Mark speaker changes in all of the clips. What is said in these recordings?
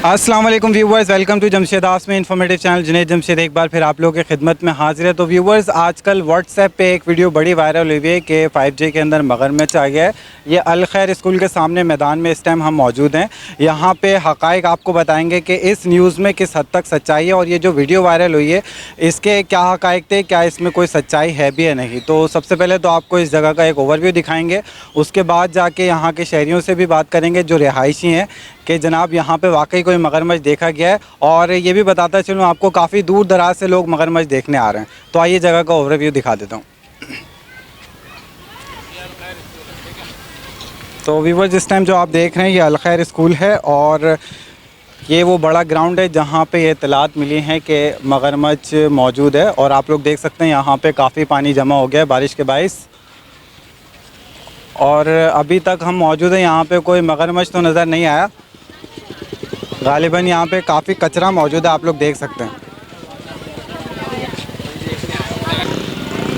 Speaker 1: अस्सलाम वालेकुम viewers, welcome to Jamshed Asmi informative channel. Junaid Jamshed एक बार फिर आप लोगों की खिदमत में हाजिर है। तो व्यूवर्स, आजकल व्हाट्सएप पे एक वीडियो बड़ी वायरल हुई है कि 5G के अंदर मगरमच्छ आ गया है। ये अल खैर स्कूल के सामने मैदान में इस टाइम हम मौजूद हैं। यहाँ पे हक़ाइक़ आपको बताएंगे कि इस न्यूज़ में किस हद तक सच्चाई है और ये जो वीडियो वायरल हुई है इसके क्या हक़ाइक़ थे, क्या इसमें कोई सच्चाई है भी या नहीं। तो सबसे पहले तो आपको इस जगह का एक ओवरव्यू दिखाएँगे, उसके बाद जाके यहाँ के शहरियों से भी बात करेंगे जो रिहायशी हैं कि जनाब यहाँ पे वाकई कोई मगरमच्छ देखा गया है। और ये भी बताता चलूँ आपको, काफ़ी दूर दराज से लोग मगरमच्छ देखने आ रहे हैं। तो आइए जगह का ओवरव्यू दिखा देता हूँ। तो व्यूअर्स, जिस टाइम जो आप देख रहे हैं ये अल खैर स्कूल है और ये वो बड़ा ग्राउंड है जहाँ पे ये इत्तलात मिली हैं कि मगरमच्छ मौजूद है। और आप लोग देख सकते हैं यहाँ पे काफ़ी पानी जमा हो गया है बारिश के बाइस, और अभी तक हम मौजूद हैं। यहाँ पे कोई मगरमच्छ तो नज़र नहीं आया। गालिबन यहाँ पे काफ़ी कचरा मौजूद है, आप लोग देख सकते हैं।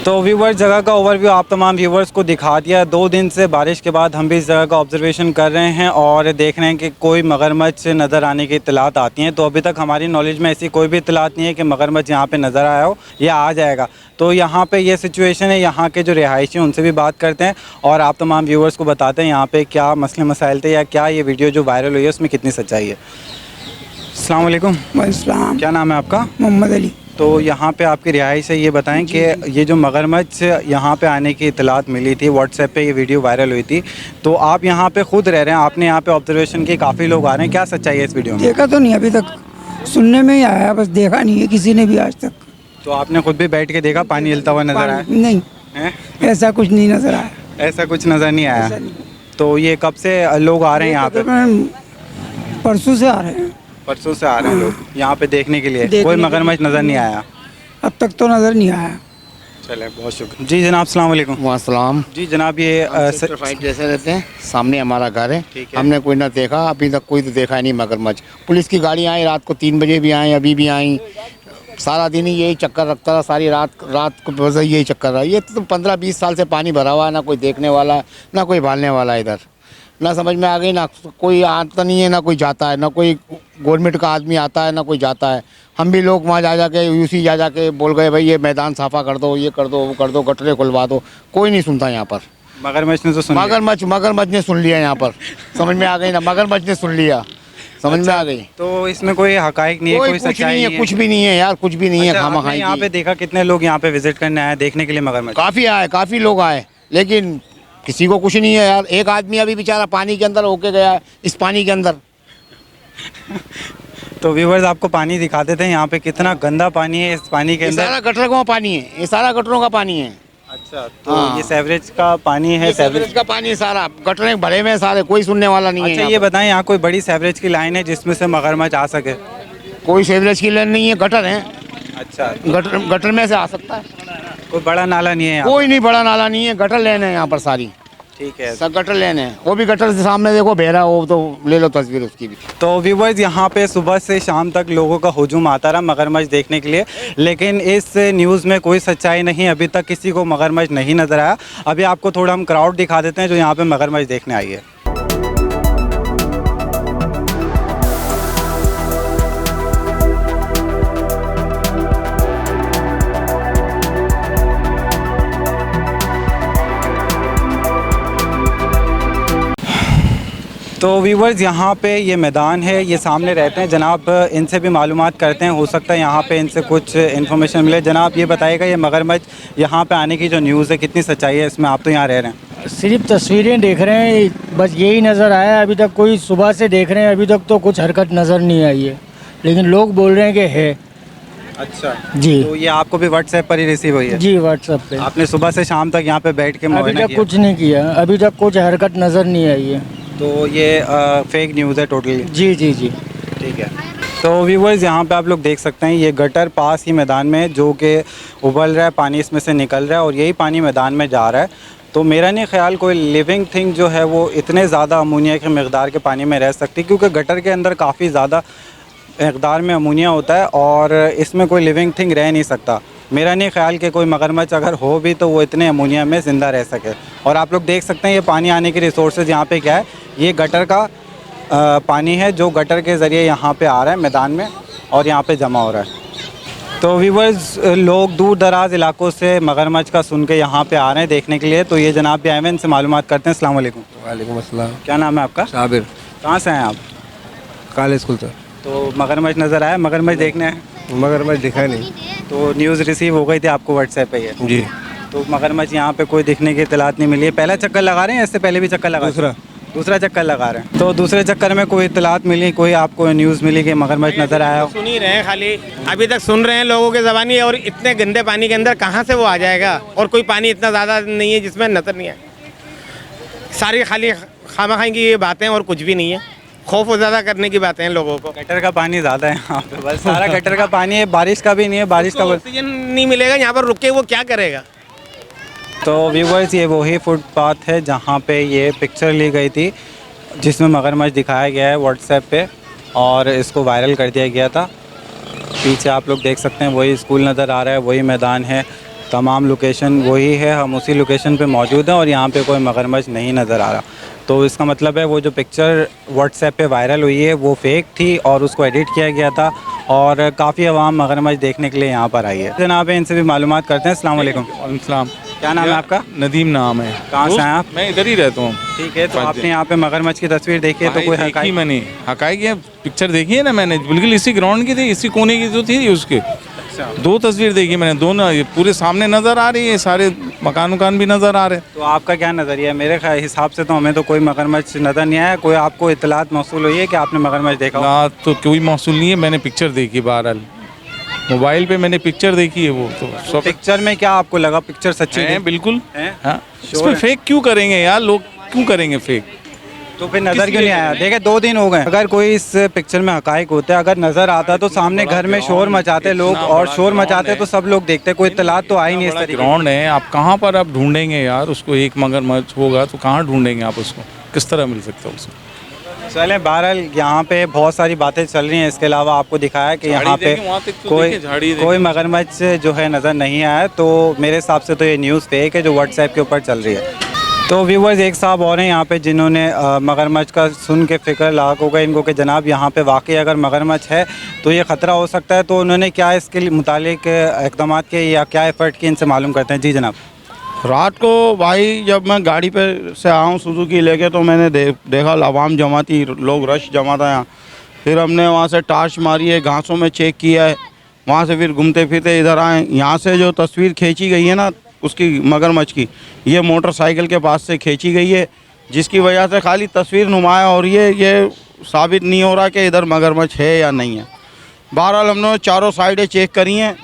Speaker 1: तो व्यूवर्स, जगह का ओवरव्यू आप तमाम व्यूवर्स को दिखा दिया। 2 दिन से बारिश के बाद हम भी इस जगह का ऑब्जर्वेशन कर रहे हैं और देख रहे हैं कि कोई मगरमच्छ नज़र आने की इत्तलात आती हैं। तो अभी तक हमारी नॉलेज में ऐसी कोई भी इत्तलात नहीं है कि मगरमच्छ यहाँ पे नज़र आया हो या आ जाएगा। तो यहाँ पे ये सिचुएशन है। यहाँ के जो रिहायशी हैं उनसे भी बात करते हैं और आप तमाम व्यूवर्स को बताते हैं यहाँ पे क्या मसले मसाइल थे या क्या ये वीडियो जो वायरल हुई है उसमें कितनी सच्चाई है। अस्सलाम वालेकुम।
Speaker 2: वालेकुम।
Speaker 1: क्या नाम है आपका?
Speaker 2: मोहम्मद अली।
Speaker 1: तो यहाँ पे आपकी रिहाइश है, ये बताएं कि ये जो मगरमच्छ यहाँ पे आने की इतलात मिली थी, व्हाट्सएप पे ये वीडियो वायरल हुई थी, तो आप यहाँ पे खुद रह रहे हैं, आपने यहाँ पे ऑब्जर्वेशन की, काफ़ी लोग आ रहे हैं, क्या सच्चाई है इस वीडियो में?
Speaker 2: देखा तो नहीं अभी तक, सुनने में ही आया, बस देखा नहीं है किसी ने भी आज तक।
Speaker 1: तो आपने खुद भी बैठ के देखा, पानी हिलता हुआ नज़र आया?
Speaker 2: नहीं
Speaker 1: है?
Speaker 2: ऐसा कुछ नहीं नज़र आया।
Speaker 1: ऐसा कुछ नज़र नहीं आया। तो ये कब से लोग आ रहे हैं यहाँ पे?
Speaker 2: परसों से आ रहे हैं।
Speaker 1: परसों से आ रहे हैं लोग यहाँ पे देखने के लिए। कोई मगरमच्छ नज़र नहीं आया
Speaker 2: अब तक तो नज़र नहीं आया।
Speaker 1: चले, बहुत शुक्रिया जी जनाब। अस्सलाम वालेकुम।
Speaker 3: वालेकुम
Speaker 1: जी जनाब, ये
Speaker 3: फाइट जैसे रहते हैं, सामने हमारा घर है।
Speaker 1: ठीक है।
Speaker 3: हमने कोई ना देखा, अभी तक कोई तो देखा नहीं मगरमच्छ। पुलिस की गाड़ी आई, रात को 3 बजे भी आई, अभी भी आई। सारा दिन ही यही चक्कर रखता रहा, सारी रात को बस यही चक्कर रहा। ये तो 15-20 साल से पानी भरा हुआ है, ना कोई देखने वाला ना कोई भालने वाला। इधर ना समझ में आ गई, ना कोई आता नहीं है ना कोई जाता है, ना कोई गवर्नमेंट का आदमी आता है ना कोई जाता है। हम भी लोग वहाँ जा के यूसी जा के बोल गए भाई ये मैदान साफ़ा कर दो, ये कर दो, वो कर दो, गटरे खुलवा दो, कोई नहीं सुनता यहाँ पर।
Speaker 1: मगरमच्छ ने तो सुन लिया।
Speaker 3: मगरमच्छ ने सुन लिया यहाँ पर। समझ में आ गई ना, मगरमच्छ ने सुन लिया, समझ में आ गई।
Speaker 1: तो इसमें कोई हकाइक नहीं है, कोई सच्चाई नहीं है?
Speaker 3: कुछ भी नहीं है यार, कुछ भी नहीं है।
Speaker 1: अच्छा,
Speaker 3: खामा
Speaker 1: आपने
Speaker 3: खाई
Speaker 1: यहाँ पे देखा कितने लोग यहाँ पे विजिट करने आए देखने के लिए मगरमच्छ?
Speaker 3: काफ़ी लोग आए, लेकिन किसी को कुछ नहीं है यार। एक आदमी अभी बेचारा पानी के अंदर होके गया है, इस पानी के अंदर।
Speaker 1: तो व्यूवर्स, आपको पानी दिखाते थे यहाँ पे कितना गंदा पानी है इस पानी के अंदर।
Speaker 3: सारा गटरों का पानी है, ये सारा गटरों का पानी है।
Speaker 1: अच्छा, तो
Speaker 3: हाँ।
Speaker 1: ये सेवरेज का पानी है?
Speaker 3: सेवरेज का पानी, सारा गटरे भरे हुए हैं सारे, कोई सुनने वाला नहीं है।
Speaker 1: अच्छा, ये बताएं यहाँ कोई बड़ी सेवरेज की लाइन है जिसमें से मगरमच्छ आ सके?
Speaker 3: कोई सेवरेज की लाइन नहीं है, गटर है।
Speaker 1: अच्छा,
Speaker 3: गटर में से आ सकता है।
Speaker 1: कोई बड़ा नाला नहीं है यहाँ?
Speaker 3: कोई नहीं, बड़ा नाला नहीं है, गटर लेन है यहाँ पर सारी।
Speaker 1: ठीक है,
Speaker 3: सब गटर लेन है। वो भी गटर से सामने देखो बहरा, वो तो ले लो तस्वीर उसकी भी।
Speaker 1: तो व्यूवर्स, यहाँ पे सुबह से शाम तक लोगों का हुजूम आता रहा मगरमच्छ देखने के लिए, लेकिन इस न्यूज़ में कोई सच्चाई नहीं। अभी तक किसी को मगरमच्छ नहीं नज़र आया। अभी आपको थोड़ा हम क्राउड दिखा देते हैं जो यहाँ पे मगरमच्छ देखने आई है। तो व्यूवर्स, यहाँ पे ये मैदान है, ये सामने रहते हैं जनाब, इनसे भी मालूमात करते हैं, हो सकता है यहाँ पे इनसे कुछ इन्फॉर्मेशन मिले। जनाब, ये बताइएगा ये मगरमच्छ यहाँ पे आने की जो न्यूज़ है कितनी सच्चाई है इसमें? आप तो यहाँ रह रहे हैं।
Speaker 4: सिर्फ तस्वीरें देख रहे हैं, बस यही नज़र आया अभी तक। कोई सुबह से देख रहे हैं, अभी तक तो कुछ हरकत नज़र नहीं आई है, लेकिन लोग बोल रहे हैं कि है।
Speaker 1: अच्छा
Speaker 4: जी।
Speaker 1: तो ये आपको भी व्हाट्सएप पर ही रिसीव हुई है?
Speaker 4: जी, व्हाट्सएप पे।
Speaker 1: आपने सुबह से शाम तक यहाँ पे बैठ के
Speaker 4: अभी
Speaker 1: मुआयना
Speaker 4: तक
Speaker 1: किया?
Speaker 4: कुछ नहीं किया, अभी तक कुछ हरकत नज़र नहीं आई है।
Speaker 1: तो ये फेक न्यूज़ है टोटली?
Speaker 4: जी जी जी।
Speaker 1: ठीक है। तो व्यूवर्स, यहाँ पे आप लोग देख सकते हैं ये गटर पास ही मैदान में है जो कि उबल रहा है, पानी इसमें से निकल रहा है और यही पानी मैदान में जा रहा है। तो मेरा नहीं ख्याल कोई लिविंग थिंग जो है वो इतने ज़्यादा अमोनिया के मकदार के पानी में रह सकती, क्योंकि गटर के अंदर काफ़ी ज़्यादा मकदार में अमोनिया होता है और इसमें कोई लिविंग थिंग रह नहीं सकता। मेरा नहीं ख्याल कि कोई मगरमच्छ अगर हो भी तो वो इतने अमोनिया में ज़िंदा रह सके। और आप लोग देख सकते हैं ये पानी आने के रिसोर्सेज यहाँ पे क्या है, ये गटर का पानी है जो गटर के ज़रिए यहाँ पे आ रहा है मैदान में और यहाँ पे जमा हो रहा है। तो व्यूवर्स, लोग दूर दराज इलाकों से मगरमच्छ का सुन के यहाँ पे आ रहे हैं देखने के लिए। तो ये जनाब भी आए हैं, इनसे मालूमात करते हैं। अस्सलाम वालेकुम।
Speaker 5: वालेकुम अस्सलाम।
Speaker 1: क्या नाम है आपका?
Speaker 5: साबिर,
Speaker 1: कहाँ से हैं आप?
Speaker 5: काले स्कूल से।
Speaker 1: तो मगरमच्छ नज़र आया? मगरमच्छ देखने हैं
Speaker 5: मगरमच्छ दिखा नहीं
Speaker 1: तो न्यूज़ रिसीव हो गई थी आपको व्हाट्सएप पे ये?
Speaker 5: जी।
Speaker 1: तो मगरमच्छ यहाँ पे कोई दिखने की इतलात नहीं मिली है। पहला चक्कर लगा रहे हैं, इससे पहले भी चक्कर लगा? दूसरा चक्कर लगा रहे हैं। तो दूसरे चक्कर में कोई इतलात मिली, कोई आपको न्यूज़ मिली कि मगरमच्छ नज़र आया हो?
Speaker 6: सुन ही रहे हैं, खाली अभी तक सुन रहे हैं लोगों के ज़बानी। और इतने गंदे पानी के अंदर कहाँ से वो आ जाएगा? और कोई पानी इतना ज़्यादा नहीं है जिसमें नज़र नहीं आए। सारी खाली खामा की ये बातें और कुछ भी नहीं है। खौफ ज़्यादा करने की बातें हैं लोगों को।
Speaker 1: गटर का पानी ज़्यादा है यहाँ पे, बस सारा गटर का पानी है, बारिश का भी नहीं है। बारिश का
Speaker 6: ऑक्सीजन नहीं मिलेगा यहाँ पर, रुक के वो क्या करेगा?
Speaker 1: तो व्यूवर्स, ये वही फुटपाथ है जहाँ पे ये पिक्चर ली गई थी जिसमें मगरमच्छ दिखाया गया है व्हाट्सएप पे और इसको वायरल कर दिया गया था। पीछे आप लोग देख सकते हैं वही स्कूल नज़र आ रहा है, वही मैदान है, तमाम लोकेशन वही है। हम उसी लोकेशन पे मौजूद हैं और यहाँ पे कोई मगरमच्छ नहीं नज़र आ रहा। तो इसका मतलब है वो जो पिक्चर व्हाट्सएप पे वायरल हुई है वो फेक थी और उसको एडिट किया गया था और काफ़ी आवाम मगरमच्छ देखने के लिए यहाँ पर आई है। जनाब इनसे भी मालूमात करते हैं। अस्सलाम वालेकुम।
Speaker 7: इस्लाम।
Speaker 1: क्या नाम है आपका?
Speaker 7: नदीम नाम है।
Speaker 1: कहाँ से हैं आप?
Speaker 7: मैं इधर ही रहता हूँ।
Speaker 1: ठीक है, तो आपने यहाँ पे मगरमच्छ की तस्वीर देखी है तो कोई
Speaker 7: देखी मैंने हकायक है, पिक्चर देखी है ना मैंने, बिल्कुल इसी ग्राउंड की थी, इसी कोने की जो थी उसके। दो तस्वीर देखी मैंने, दोनों ये पूरे सामने नज़र आ रही है, सारे मकान उकान भी नज़र आ रहे हैं।
Speaker 1: तो आपका क्या नज़रिया है? मेरे हिसाब से तो हमें तो कोई मगरमच्छ नज़र नहीं आया। कोई आपको इतलात मौसूल हुई है कि आपने मगरमच्छ देखा हो?
Speaker 7: ना तो कोई मौसूल नहीं है, मैंने पिक्चर देखी बहरहाल, मोबाइल पे मैंने पिक्चर देखी है। वो तो सब
Speaker 1: पिक्चर में क्या आपको लगा? पिक्चर सच्ची
Speaker 7: है
Speaker 1: थी?
Speaker 7: बिल्कुल।
Speaker 1: हैं?
Speaker 7: हाँ,
Speaker 1: Sure
Speaker 7: इसमें
Speaker 1: है।
Speaker 7: फेक क्यों करेंगे यार, लोग क्यों करेंगे फेक?
Speaker 1: तो फिर नज़र क्यों नहीं आया? देखे 2 दिन हो गए, अगर कोई इस पिक्चर में हकायक होते, अगर नज़र आता तो सामने घर में शोर मचाते लोग और शोर मचाते तो सब लोग देखते। कोई इतलात तो आई नहीं इस तरीके।
Speaker 7: ग्राउंड है, आप कहाँ पर आप ढूंढेंगे यार उसको? एक मगरमच्छ होगा तो कहाँ ढूंढेंगे आप उसको? किस तरह मिल सकता है उसको?
Speaker 1: चले बहरहाल यहाँ पे बहुत सारी बातें चल रही हैं। इसके अलावा आपको दिखाया कि यहाँ पे कोई मगरमच्छ जो है नज़र नहीं आया। तो मेरे हिसाब से तो ये न्यूज़ फेक है जो व्हाट्सएप के ऊपर चल रही है। तो व्यूवर्स, एक साहब और हैं यहाँ पे जिन्होंने मगरमच्छ का सुन के फ़िक्र लाख हो गया इनको कि जनाब यहाँ पे वाकई अगर मगरमच्छ है तो ये ख़तरा हो सकता है। तो उन्होंने क्या इसके मुतालिक इक़दाम किए या क्या एफ़र्ट किए, इनसे मालूम करते हैं। जी जनाब।
Speaker 8: रात को भाई जब मैं गाड़ी पे से आऊँ सुजुकी लेके तो मैंने देखा आवाम जमा थी, लोग रश जमा था यहाँ। फिर हमने वहाँ से टार्च मारी है, घासों में चेक किया है, वहाँ से फिर घूमते फिरते इधर आए। यहाँ से जो तस्वीर खींची गई है ना उसकी मगरमच्छ की, ये मोटरसाइकिल के पास से खींची गई है, जिसकी वजह से खाली तस्वीर नुमाया हो रही है, ये साबित नहीं हो रहा कि इधर मगरमच्छ है या नहीं है। बहरहाल हमने चारों साइडें चेक करी हैं,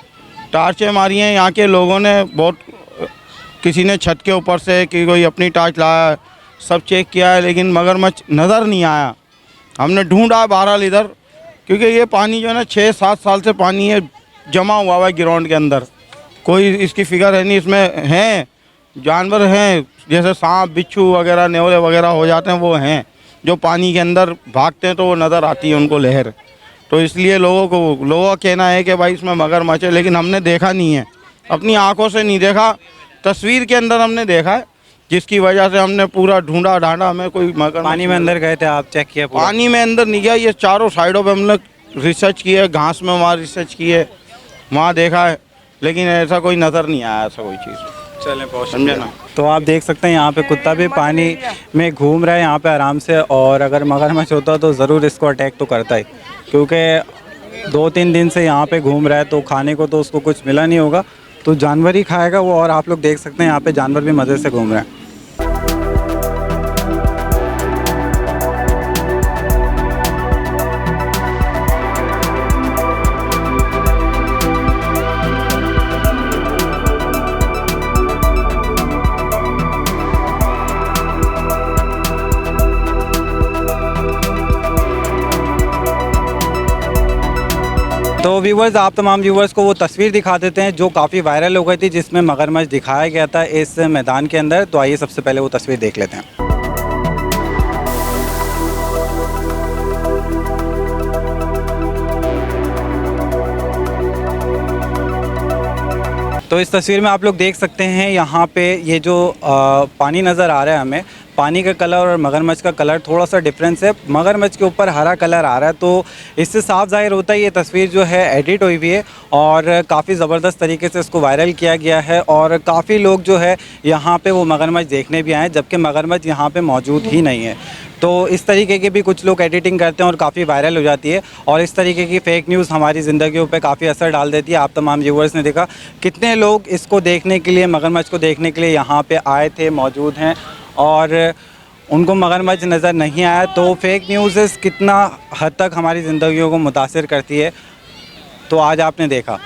Speaker 8: टार्चें मारी हैं, यहाँ के लोगों ने बहुत, किसी ने छत के ऊपर से कि कोई अपनी टार्च लाया, सब चेक किया है लेकिन मगरमच्छ नज़र नहीं आया। हमने ढूंढा बहरहाल इधर, क्योंकि ये पानी जो है ना 6-7 साल से पानी है जमा हुआ है ग्राउंड के अंदर, कोई इसकी फिगर है नहीं। इसमें हैं जानवर हैं जैसे सांप बिच्छू वगैरह नेवले वगैरह हो जाते हैं, वो हैं जो पानी के अंदर भागते हैं तो वो नज़र आती है उनको लहर। तो इसलिए लोगों का कहना है कि भाई इसमें मगरमच्छ है, लेकिन हमने देखा नहीं है, अपनी आँखों से नहीं देखा, तस्वीर के अंदर हमने देखा है, जिसकी वजह से हमने पूरा ढूंढा ढांढा, हमें कोई मगरमच्छ।
Speaker 1: पानी में अंदर गए थे आप, चेक किया?
Speaker 8: पानी में अंदर नहीं गया, ये चारों साइडों पे हमने रिसर्च किया, घास में वहाँ रिसर्च किए, वहाँ देखा है, लेकिन ऐसा कोई नज़र नहीं आया, ऐसा कोई चीज़।
Speaker 1: चलें, बहुत समझे ना। तो आप देख सकते हैं यहाँ पे कुत्ता भी पानी में घूम रहा है यहाँ पे आराम से, और अगर मगरमच्छ होता तो ज़रूर इसको अटैक तो करता ही, क्योंकि 2-3 दिन से यहाँ पे घूम रहा है तो खाने को तो उसको कुछ मिला नहीं होगा, तो जानवर ही खाएगा वो। और आप लोग देख सकते हैं यहाँ पे जानवर भी मज़े से घूम रहे हैं। तो व्यूवर्स, आप तमाम व्यूवर्स को वो तस्वीर दिखा देते हैं जो काफ़ी वायरल हो गई थी जिसमें मगरमच्छ दिखाया गया था इस मैदान के अंदर। तो आइए सबसे पहले वो तस्वीर देख लेते हैं। तो इस तस्वीर में आप लोग देख सकते हैं यहाँ पे ये जो पानी नज़र आ रहा है हमें, पानी का कलर और मगरमच्छ का कलर थोड़ा सा डिफरेंस है। मगरमच्छ के ऊपर हरा कलर आ रहा है, तो इससे साफ जाहिर होता है ये तस्वीर जो है एडिट हुई हुई है और काफ़ी ज़बरदस्त तरीके से इसको वायरल किया गया है और काफ़ी लोग जो है यहाँ पे वो मगरमच्छ देखने भी आए, जबकि मगरमच्छ यहाँ पे मौजूद ही नहीं है। तो इस तरीके के भी कुछ लोग एडिटिंग करते हैं और काफ़ी वायरल हो जाती है और इस तरीके की फ़ेक न्यूज़ हमारी ज़िंदगियों पे काफ़ी असर डाल देती है। आप तमाम व्यूवर्स ने देखा कितने लोग इसको देखने के लिए, मगरमच्छ को देखने के लिए यहाँ पे आए थे, मौजूद हैं और उनको मगरमच्छ नज़र नहीं आया। तो फेक न्यूज़ कितना हद तक हमारी ज़िंदगियों को मुतासिर करती है, तो आज आपने देखा।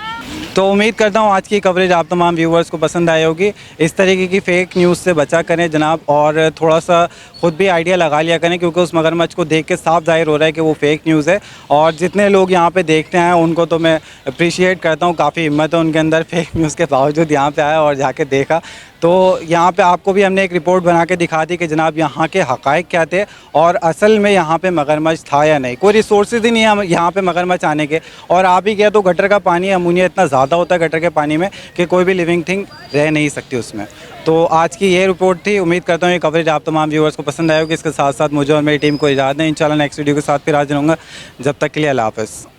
Speaker 1: तो उम्मीद करता हूँ आज की कवरेज आप तमाम व्यूवर्स को पसंद आई होगी। इस तरीके की फ़ेक न्यूज़ से बचा करें जनाब और थोड़ा सा ख़ुद भी आइडिया लगा लिया करें, क्योंकि उस मगरमच्छ को देख के साफ ज़ाहिर हो रहा है कि वो फ़ेक न्यूज़ है। और जितने लोग यहाँ पे देखते हैं उनको तो मैं अप्रिशिएट करता हूँ, काफ़ी हिम्मत है उनके अंदर फ़ेक न्यूज़ के बावजूद यहाँ पे आया और जाके देखा। तो यहाँ पे आपको भी हमने एक रिपोर्ट बना के दिखा दी कि जनाब यहाँ के हक़ाइक़ क्या थे और असल में यहाँ पे मगरमच्छ था या नहीं। कोई रिसोर्सेज ही नहीं है यहाँ पे मगरमच्छ आने के, और आ भी गया तो गटर का पानी, अमोनिया इतना ज़्यादा होता है गटर के पानी में कि कोई भी लिविंग थिंग रह नहीं सकती उसमें। तो आज की ये रिपोर्ट थी। उम्मीद करता हूँ ये कवरेज आप तमाम व्यूअर्स को पसंद आएगी। इसके साथ साथ मुझे और मेरी टीम को इजाज़त दें। इंशाल्लाह नेक्स्ट वीडियो के साथ फिर हाजिर होऊंगा। जब तक के लिए अल्लाह हाफ़िज़।